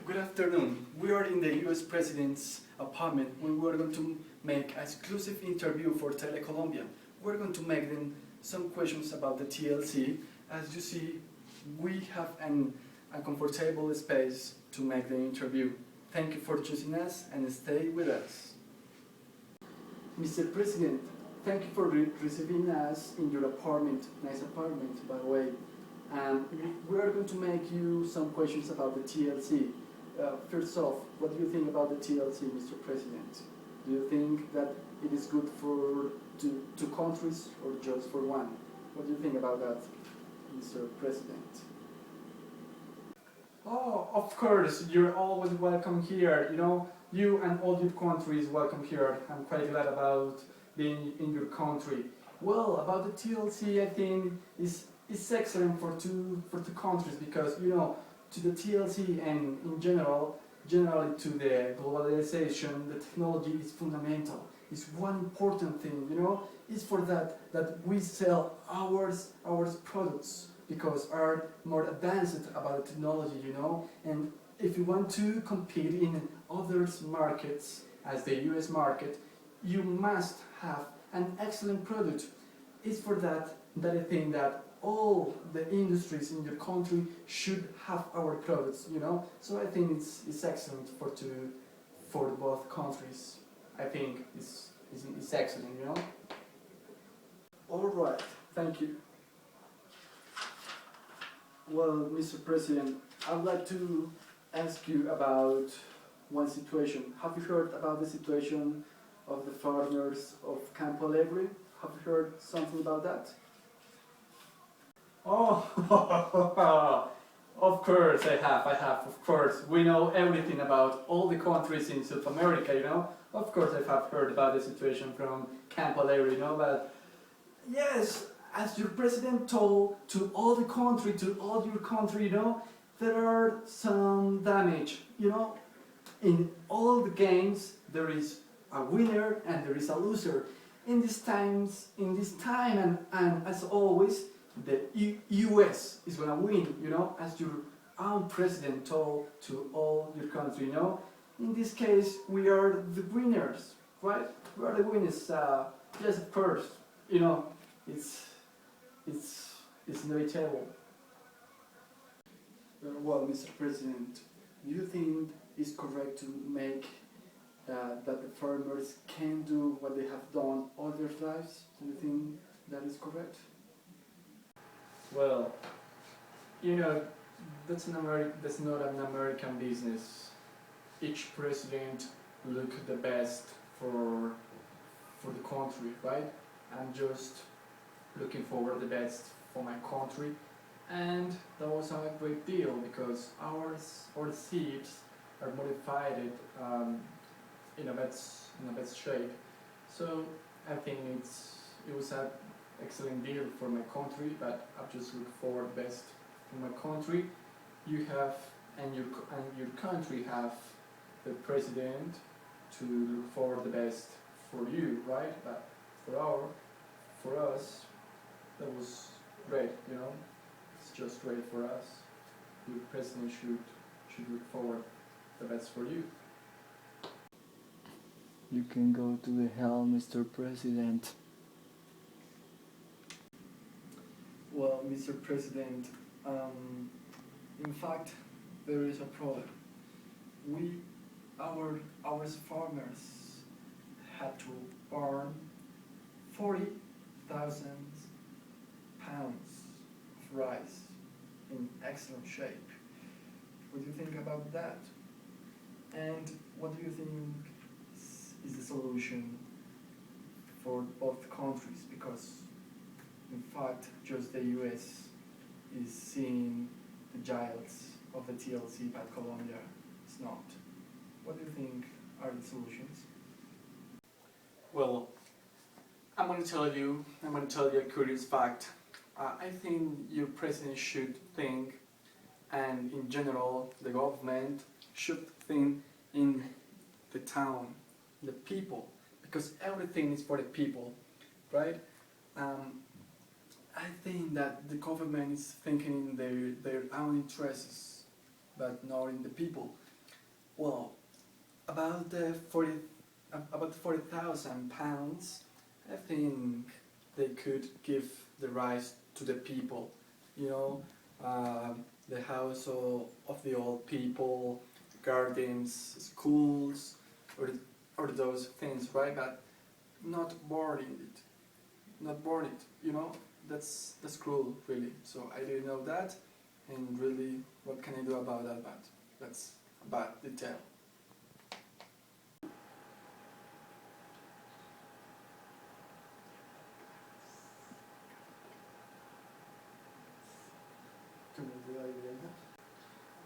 Good afternoon. We are in the US President's apartment where we are going to make an exclusive interview for Telecolombia. We're going to make them some questions about the TLC. As you see, we have a comfortable space to make the interview. Thank you for choosing us and stay with us. Mr. President, thank you for receiving us in your apartment. Nice apartment, by the way. We are going to make you some questions about the TLC. First off, what do you think about the TLC, Mr. President? Do you think that it is good for two countries or just for one? What do you think about that, Mr. President? Oh, of course, you're always welcome here. You know, you and all your countries welcome here. I'm quite glad about being in your country. Well, about the TLC, I think it's excellent for two countries because, you know, to the TLC and in generally to the globalization, the technology is fundamental. It's one important thing, you know. It's for that we sell our products because are more advanced about the technology, you know. And if you want to compete in other markets as the US market, you must have an excellent product. It's for that I think that all the industries in your country should have our products, you know. So I think it's excellent for both countries. I think it's excellent, you know. All right, thank you. Well, Mr. President, I'd like to ask you about one situation. Have you heard about the situation of the farmers of Campo Alegre? Have you heard something about that? Oh, of course I have, of course. We know everything about all the countries in South America, you know. Of course I have heard about the situation from Campo Alegre, you know, but yes, as your president told to all your country, you know, there are some damage, you know. In all the games there is a winner and there is a loser. In this time and as always, the US is gonna win, you know, as your own president told to all your country, you know. In this case, we are the winners, right? We are the winners. Yes, of course, you know, it's inevitable. Well, Mr. President, do you think it's correct to make that the farmers can do what they have done all their lives? Do you think that is correct? Well, you know, that's not an American business. Each president look the best for the country, right? I'm just looking for the best for my country, and that was a great deal because our seeds are modified in a best shape. So I think it was an excellent deal for my country, but I just look for the best for my country. You have and your country have the president to look for the best for you, right? But for us, that was great, you know. It's just great for us. Your president should look for the best for you. You can go to the hell, Mr. President. Well, Mr. President, in fact, there is a problem. Our farmers had to earn 40,000 pounds of rice in excellent shape. What do you think about that? And what do you think is the solution for both countries? Because in fact, just the US is seeing the giants of the TLC, but Colombia is not. What do you think are the solutions? Well, I'm going to tell you a curious fact. I think your president should think, and in general, the government should think in the town, the people, because everything is for the people, right? I think that the government is thinking in their own interests, but not in the people. Well, about the 40,000 pounds, I think they could give the rights to the people. You know, the house of the old people, gardens, schools, or those things, right? But not boarding it, not board it. You know, that's cruel, really. So I didn't know that, and really, what can I do about that? But that's a bad detail.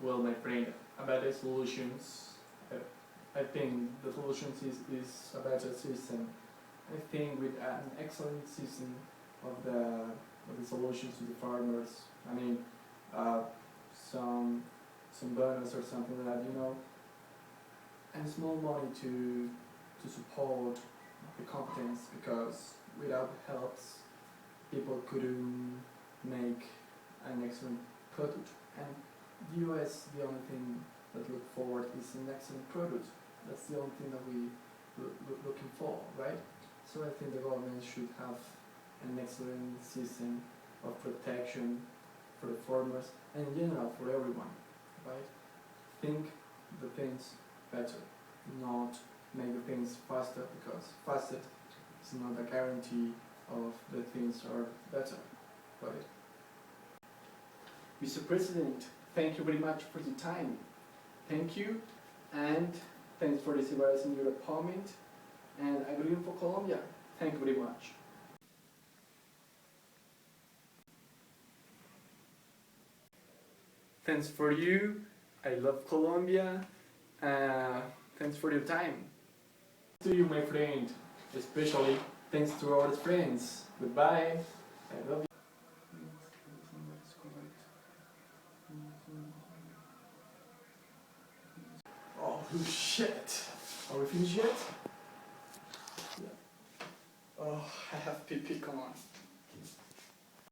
Well, my friend, about the solutions, I think the solutions is a better system. I think with an excellent system of the solutions to the farmers, I mean, uh, some bonus or something like that, you know, and small money to support the competence, because without helps, people couldn't make an excellent product. And the US, the only thing that look forward is an excellent product. That's the only thing that we looking for, right? So I think the government should have an excellent system of protection for the farmers and in general for everyone, right? Think the things better, not make the things faster, because faster is not a guarantee of the things are better, right? Mr. President, thank you very much for your time. Thank you, and thanks for receiving your appointment, and I believe for Colombia. Thank you very much. Thanks for you. I love Colombia. Thanks for your time. To you, my friend. Especially thanks to our friends. Goodbye. I love you. Oh shit. Are we finished yet? Yeah. Oh, I have pee, come on.